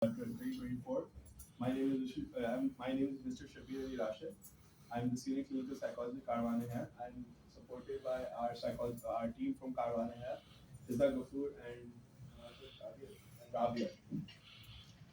2024. My name is Mr. Shabir Ali Rashid. I'm the senior clinical psychologist at Karwane here. I'm supported by our team from Karwane here, Fiza Ghafoor and Rabia.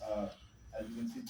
Uh, as you can see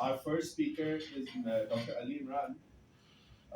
our first speaker is Dr. Ali Imran.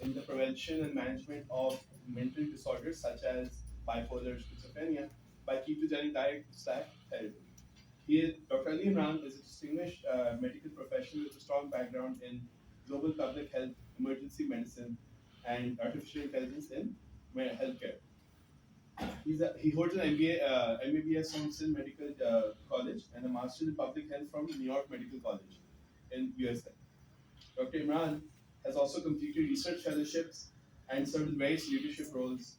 in the prevention and management of mental disorders such as bipolar schizophrenia by ketogenic diet/therapy. Dr. Ali Imran is a distinguished medical professional with a strong background in global public health, emergency medicine, and artificial intelligence in healthcare. He holds an MBBS from Sin Medical College and a Master's in Public Health from New York Medical College in USA. Dr. Imran has also completed research fellowships and served in various leadership roles,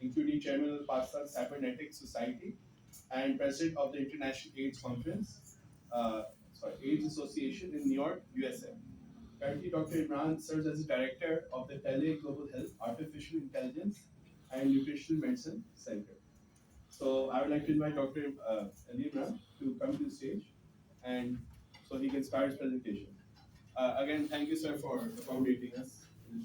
including chairman of the Pasta Cybernetics Society and president of the International AIDS Conference, AIDS Association in New York, USA. Currently, Dr. Imran serves as the director of the Tele Global Health Artificial Intelligence and Nutritional Medicine Center. So I would like to invite Dr. Ali Imran to come to the stage and so he can start his presentation. Again, thank you, sir, for accommodating us in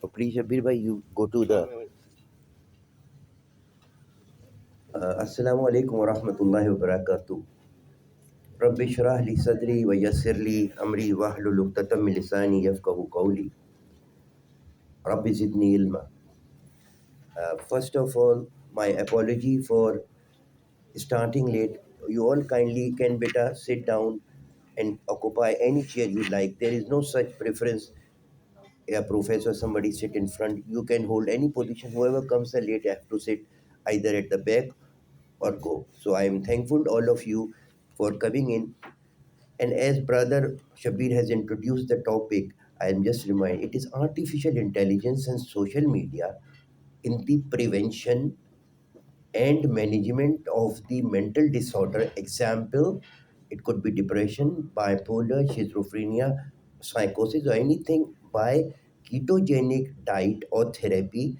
So please, Shabir bhai, you go to the. Assalamu alaikum wa rahmatullahi wa barakatuh. Rabbi shrah li sadri wa yassir li amri wahlul uqdatam min lisani yafqahu qawli. Rabbi zidni ilma. First of all, my apology for starting late. You all kindly can better sit down and occupy any chair you like. There is no such preference. A professor, somebody sit in front. You can hold any position. Whoever comes late have to sit either at the back or go. So I am thankful to all of you for coming in. And as brother Shabir has introduced the topic, I am just reminded it is artificial intelligence and social media in the prevention and management of the mental disorder. Example, it could be depression, bipolar, schizophrenia, psychosis, or anything by ketogenic diet or therapy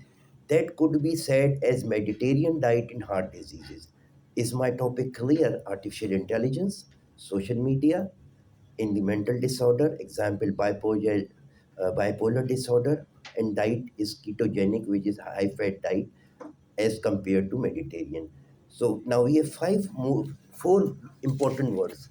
that could be said as Mediterranean diet in heart diseases. Is my topic clear? Artificial intelligence, social media in the mental disorder, example bipolar disorder, and diet is ketogenic, which is high fat diet as compared to Mediterranean. So now we have four important words.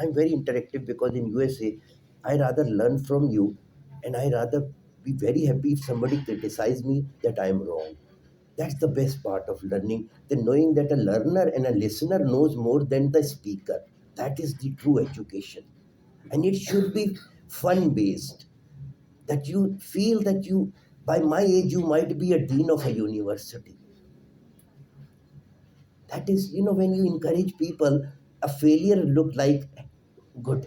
I'm very interactive because in USA, I rather learn from you, and I rather be very happy if somebody criticize me that I am wrong. That's the best part of learning. Then knowing that a learner and a listener knows more than the speaker. That is the true education, and it should be fun based. That you feel that you, by my age, you might be a dean of a university. That is, when you encourage people, a failure look like good.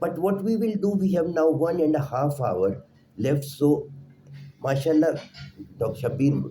But what we will do, we have now 1.5 hours left. So, mashallah, Dr. Shabir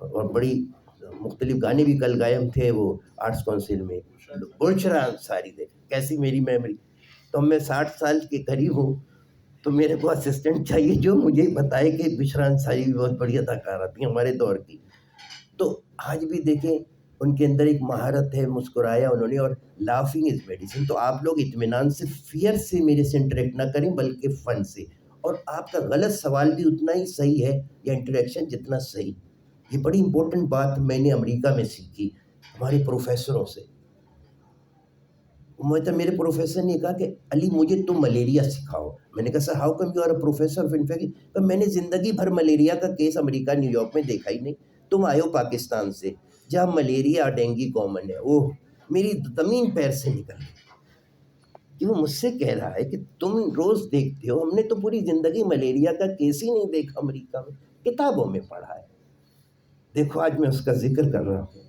اور بڑی مختلف گانے بھی کل گائے ہم تھے وہ arts council میں. بشرا انصاری تھے. کیسی میری میموری. تو میں 60 سال کے قریب ہوں تو میرے کو اسسٹنٹ چاہیے جو مجھے بتائے کہ بشرا انصاری بھی بہت بڑی اداکارہ تھی ہمارے دور کی. تو آج بھی دیکھیں ان کے اندر ایک مہارت ہے, مسکرایا انہوں نے, اور لافنگ از میڈیسن. تو آپ لوگ اطمینان سے فیئر سے میرے سے انٹریکٹ نہ کریں بلکہ فن سے. اور آپ کا غلط سوال بھی اتنا ہی صحیح ہے یا انٹریکشن جتنا صحیح. یہ بڑی امپورٹنٹ بات میں نے امریکہ میں سیکھی ہمارے پروفیسروں سے. میرے پروفیسر نے کہا کہ علی مجھے تم ملیریا سکھاؤ. میں نے کہا sir how come you are a professor of infection. میں نے زندگی بھر ملیریا کا کیس امریکہ نیو یارک میں دیکھا ہی نہیں. تم آئے ہو پاکستان سے جہاں ملیریا اور ڈینگی کامن ہے. اوہ میری زمین پیر سے نکل گئی کہ وہ مجھ سے کہہ رہا ہے کہ تم روز دیکھتے ہو, ہم نے تو پوری زندگی ملیریا کا کیس ہی نہیں دیکھا امریکہ میں, کتابوں میں پڑھا ہے. دیکھو آج میں اس کا ذکر کر رہا ہوں,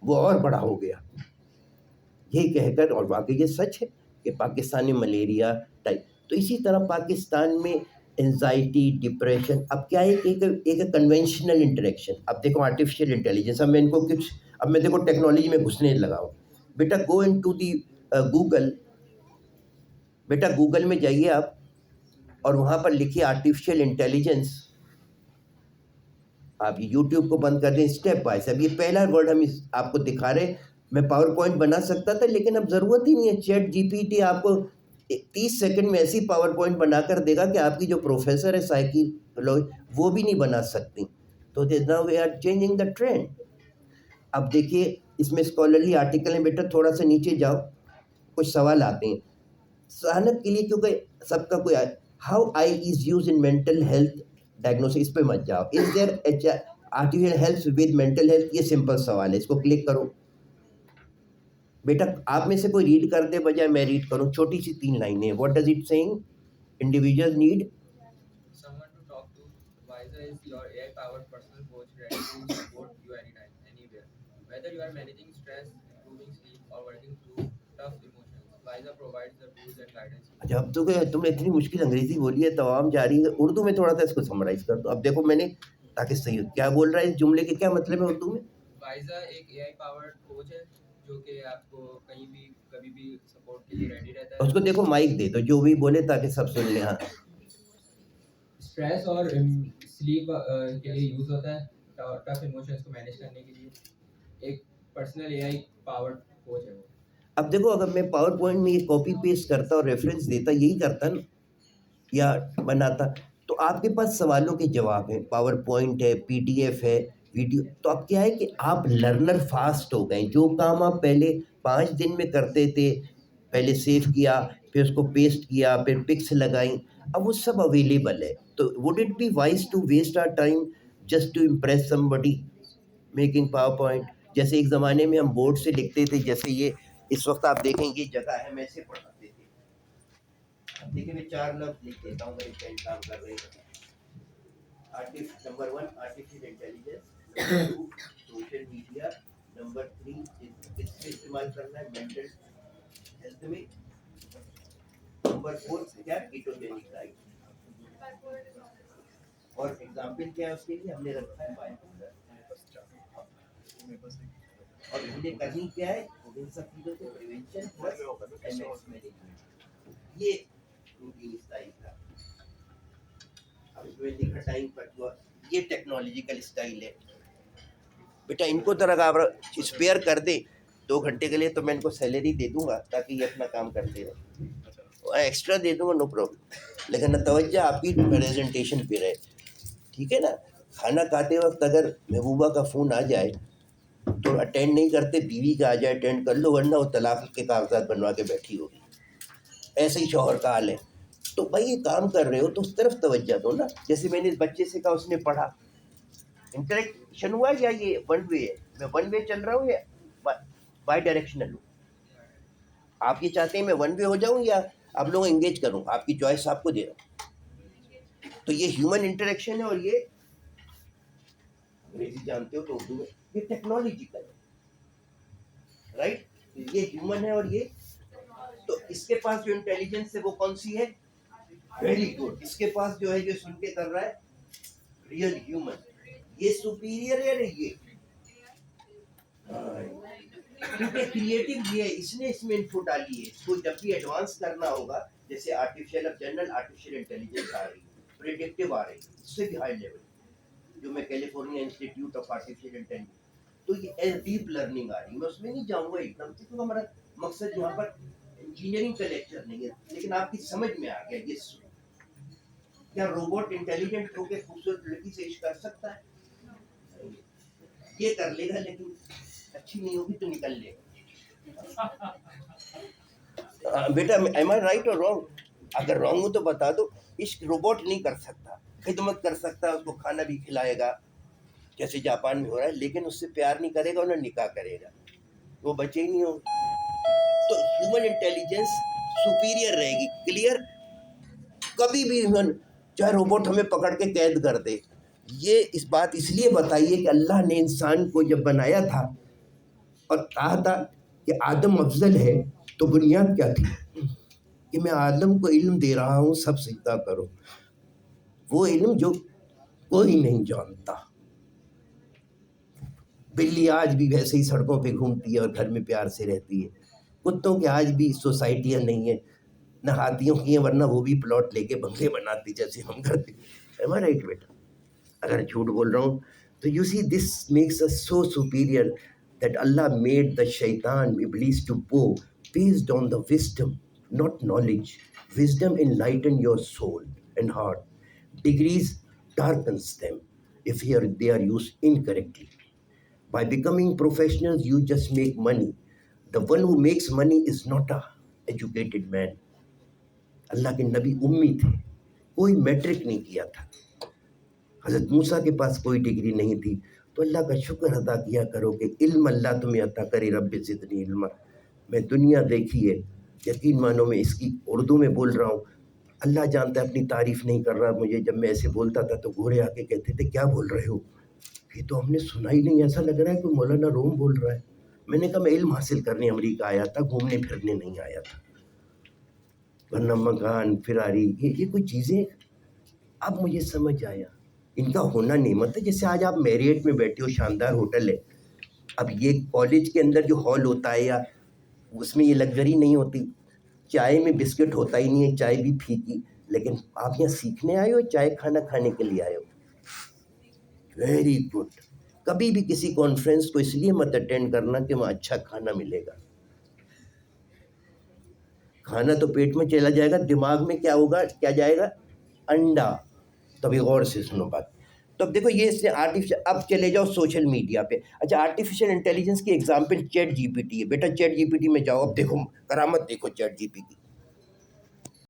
وہ اور بڑا ہو گیا یہ کہہ کر. اور واقعی یہ سچ ہے کہ پاکستان میں ملیریا ٹائپ. تو اسی طرح پاکستان میں انزائٹی, ڈپریشن. اب کیا ہے کہ ایک کنونشنل انٹریکشن. اب دیکھو آرٹیفیشیل انٹیلیجنس, اب میں ان کو کچھ, اب میں دیکھو ٹیکنالوجی میں گھسنے لگا ہوں. بیٹا go into the Google, بیٹا گوگل میں جائیے آپ اور وہاں پر لکھیے آرٹیفیشیل انٹیلیجنس. آپ یوٹیوب کو بند کر دیں اسٹیپ بائی. اب یہ پہلا ورڈ ہم آپ کو دکھا رہے ہیں. میں پاور پوائنٹ بنا سکتا تھا لیکن اب ضرورت ہی نہیں ہے. چیٹ جی پی ٹی آپ کو 30 سیکنڈ میں ایسی پاور پوائنٹ بنا کر دے گا کہ آپ کی جو پروفیسر ہے وہ بھی نہیں بنا سکتی. تو now we are changing the trend. اب دیکھیے اس میں اسکالرلی آرٹیکل ہیں, بیٹا تھوڑا سا نیچے جاؤ, کچھ سوال آتے ہیں سہانت کے لیے کیونکہ سب کا کوئی. How I is use in mental health diagnosis. اس پہ مت جاؤ. Is there artificial health with mental health. یہ سمپل سوال ہے, اس کو کلک کرو. بیٹا آپ میں سے کوئی ریڈ کر دے بجائے میں ریڈ کروں. چھوٹی سی 3 لائنیں. What does it saying? Individual need Someone to talk to. Visa is your AI-powered personal coach ready to support you anytime, anywhere. Whether you are managing stress, improving sleep, or working through tough emotions, Visa provides the tools and guidance you need. اچھا اب تو تم نے اتنی مشکل انگریزی بولی ہے توام جاری ہے. اردو میں تھوڑا سا اس کو سمرائز کر دو. اب دیکھو میں نے تاکہ صحیح ہو. کیا بول رہا ہے اس جملے کے, کیا مطلب ہے اردو میں؟ Visa ایک AI-powered coach ہے جو کہ آپ کو کہیں بھی کبھی بھی سپورٹ کے لیے ریڈی رہتا ہے. اس کو دیکھو مائک دے دو جو بھی بولے تاکہ سب سن لیں. ہاں اسٹریس اور سلیپ کے لیے یوز ہوتا ہے, ٹف ایموشنس کو مینیج کرنے کے لیے. ایک پرسنل اے آئی پاورڈ کوچ ہے وہ. اب دیکھو اگر میں پاور پوائنٹ میں یہ کاپی پیسٹ کرتا اور ریفرنس دیتا, یہی کرتا نا یا بناتا, تو آپ کے پاس سوالوں کے جواب ہیں. پاور پوائنٹ ہے, پی ڈی ایف ہے, ویڈیو. تو اب کیا ہے کہ آپ لرنر فاسٹ ہو گئے. جو کام آپ پہلے 5 دن میں کرتے تھے, پہلے سیو کیا پھر اس کو پیسٹ کیا پھر پکس لگائیں, اب وہ سب اویلیبل ہے. تو would it be wise to waste our time just to impress somebody making power point. جیسے ایک زمانے میں ہم بورڈ سے لکھتے تھے, جیسے یہ اس وقت آپ دیکھیں گے جگہ ہے, میں اسے پڑھاتے تھے. اب دیکھیں میں 4 لفظ لکھ دیتا ہوں, میری پین کام کر رہے ہیں. Number 1 artificial intelligence, number 2 social media, number 3 اس سے استعمال کرنا ہے مینٹل ہیلتھ میں, نمبر 4 کیا کیٹوجینک ڈائٹ. اور ایگزامپل کیا ہے اس کے لیے ہم نے رکھا ہے بائیپولر. اور انہیں کرنی کیا ہے ان سب چیزوں سے prevention plus M X management. یہ روٹین اسٹائل تھا. اب اس میں لکھا ٹائم پر یہ ٹیکنالوجیکل اسٹائل ہے. بیٹا ان کو ذرا آپ اسپیئر کر دے 2 گھنٹے کے لیے تو میں ان کو سیلری دے دوں گا تاکہ یہ اپنا کام کرتے رہے. ایکسٹرا دے دوں گا نو پرابلم, لیکن توجہ آپ کی پریزنٹیشن پہ رہے. ٹھیک ہے نا. کھانا کھاتے وقت اگر محبوبہ کا فون آ جائے تو اٹینڈ نہیں کرتے, بیوی کا آ جائے اٹینڈ کر لو, ورنہ وہ طلاق کے کاغذات بنوا کے بیٹھی ہوگی. ایسے ہی شوہر کا حال ہے. تو بھائی یہ کام کر رہے ہو تو اس طرف توجہ دو نا. جیسے میں نے اس بچے سے کہا, اس نے پڑھا, انٹریکشن ہوا, یا یہ 1 وے ہے, میں 1 وے چل رہا ہوں یا بائی ڈائریکشنل ہوں. آپ یہ چاہتے ہیں میں 1 وے ہو جاؤں یا آپ لوگ انگیج کروں, آپ کی چوائس آپ کو دے رہا ہوں. تو یہ ہیومن انٹریکشن ہے, اور یہ انگریزی جانتے ہو تو اردو میں یہ ٹیکنالوجیکل ہے, رائٹ. یہ ہیومن ہے اور یہ, تو اس کے پاس جو انٹیلیجنس ہے وہ کون سی ہے؟ Very good. اس کے پاس جو ہے جو سن کے کر رہا ہے ریئل ہیومن. یہ سپیریئر ہے نا یہ، کیونکہ کریٹو یہ ہے، اس نے اس میں انفو ڈالی ہے. اس کو جب بھی ایڈوانس کرنا ہوگا، جیسے آرٹیفیشیل اب جنرل آرٹیفیشیل انٹیلیجنس آ رہی ہے، پریڈکٹیو آ رہی ہے، اس سے بھی ہائی لیول، جو میں California institute of artificial intelligence, تو یہ ڈیپ لرننگ آ رہی ہے. میں اس میں نہیں جاؤں گا ایک دم سے، کیونکہ ہمارا مقصد یہاں پر انجینئرنگ کا لیکچر نہیں ہے، لیکن آپ کی سمجھ میں آ گیا یہ سن. کیا روبوٹ انٹیلیجنٹ ہو کے خوبصورت لڑکی سے عشق کر سکتا ہے؟ یہ کر لے گا، لیکن اچھی نہیں ہوگی تو نکل لے گا. بیٹا ایم آئی رائٹ اور رانگ؟ اگر رانگ ہو تو بتا دو. عشق روبوٹ نہیں کر سکتا، خدمت کر سکتا ہے، اس کو کھانا بھی کھلائے گا جیسے جاپان میں ہو رہا ہے، لیکن اس سے پیار نہیں کرے گا اور نہ نکاح کرے گا، وہ بچے ہی نہیں ہوں. تو ہیومن انٹیلیجنس سپیریئر رہے گی. کلیئر؟ کبھی بھی چاہے روبوٹ ہمیں پکڑ کے قید کر دے. یہ اس بات اس لیے بتائیے کہ اللہ نے انسان کو جب بنایا تھا اور کہا تھا کہ آدم افضل ہے، تو بنیاد کیا تھی؟ کہ میں آدم کو علم دے رہا ہوں، سب سجدہ کرو. وہ علم جو کوئی نہیں جانتا. بلی آج بھی ویسے ہی سڑکوں پہ گھومتی ہے اور گھر میں پیار سے رہتی ہے. کتوں کے آج بھی سوسائٹیاں نہیں ہیں، نہ ہاتھیوں کی ہیں، ورنہ وہ بھی پلاٹ لے کے بنگلے بناتی جیسے ہم کرتے. رائٹ بیٹا؟ اگر جھوٹ بول رہا ہوں تو you see this makes us so superior that Allah made the shaitan Iblis to bow based on the wisdom, not knowledge. Wisdom enlighten your soul and heart. Degrees darkens them if they are used incorrectly. By becoming professionals, you just make money. The one who makes money is not a educated man. اللہ کے نبی امی تھے، کوئی matric نہیں کیا تھا. حضرت موسیٰ کے پاس کوئی ڈگری نہیں تھی. تو اللہ کا شکر ادا کیا کرو کہ علم اللہ تمہیں عطا کرے. رب زدنی علما. میں دنیا دیکھی ہے، یقین مانو میں اس کی اردو میں بول رہا ہوں، اللہ جانتا ہے اپنی تعریف نہیں کر رہا. مجھے جب میں ایسے بولتا تھا تو گھوڑے آ کے کہتے تھے کیا بول رہے ہو، یہ تو ہم نے سنا ہی نہیں، ایسا لگ رہا ہے کہ مولانا روم بول رہا ہے. میں نے کہا میں علم حاصل کرنے امریکہ آیا تھا، گھومنے پھرنے نہیں آیا تھا. ورنہ مکان فراری یہ کوئی چیزیں اب مجھے سمجھ آیا. ان کا ہونا نعمت ہے. جیسے آج آپ میریٹ میں بیٹھے ہو، شاندار ہوٹل ہے، اب یہ کالج کے اندر جو ہال ہوتا ہے یا اس میں یہ لگژری نہیں ہوتی، چائے میں بسکٹ ہوتا ہی نہیں ہے، چائے بھی پھیکی. لیکن آپ یہاں سیکھنے آئے ہو، چائے کھانا کھانے کے لیے آئے ہو. Very good. کبھی بھی کسی کانفرنس کو اس لیے مت اٹینڈ کرنا کہ وہاں اچھا کھانا ملے گا. کھانا تو پیٹ میں چلا جائے گا، دماغ میں کیا ہوگا، کیا جائے گا؟ انڈا. تبھی غور سے سنو بات. تو اب دیکھو یہ اس نے آرٹیفیشل، اب چلے جاؤ سوشل میڈیا پہ. اچھا آرٹیفیشل انٹیلیجنس کی example chat G P T ہے. بیٹا چیٹ جی پی ٹی میں جاؤ، اب دیکھو کرامت، دیکھو چیٹ جی پی کی.